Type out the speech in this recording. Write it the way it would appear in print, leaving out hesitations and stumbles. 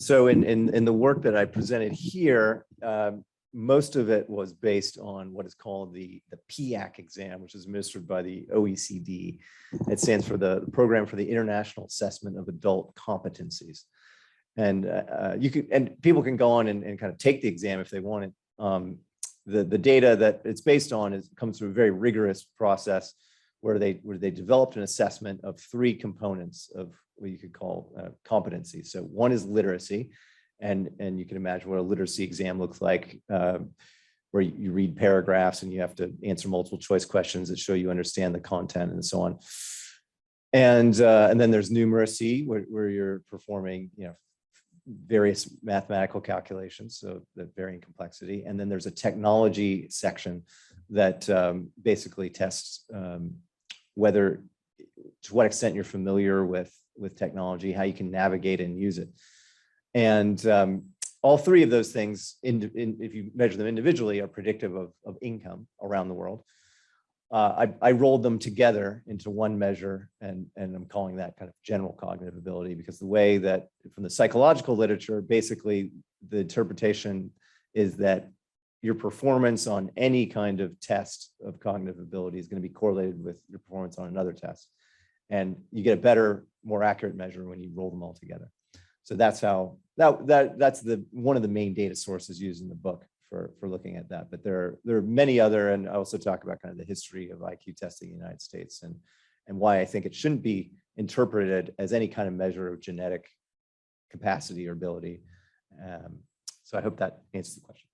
So in the work that I presented here, most of it was based on what is called the PIAC exam, which is administered by the OECD. It stands for the Program for the International Assessment of Adult Competencies. And people can go on and kind of take the exam if they want it. The data that it's based on comes through a very rigorous process where they developed an assessment of 3 components of what you could call competency. So one is literacy, and you can imagine what a literacy exam looks like, where you read paragraphs and you have to answer multiple choice questions that show you understand the content and so on. And then there's numeracy, where you're performing, various mathematical calculations, so that vary in complexity. And then there's a technology section that basically tests whether, to what extent you're familiar with technology, how you can navigate and use it. And all 3 of those things, if you measure them individually, are predictive of income around the world. I rolled them together into one measure, and I'm calling that kind of general cognitive ability, because the way that from the psychological literature, basically the interpretation is that your performance on any kind of test of cognitive ability is going to be correlated with your performance on another test. And you get a better, more accurate measure when you roll them all together. So that's how that's one of the main data sources used in the book for looking at that. But there are many other, and I also talk about kind of the history of IQ testing in the United States and why I think it shouldn't be interpreted as any kind of measure of genetic capacity or ability. So I hope that answers the question.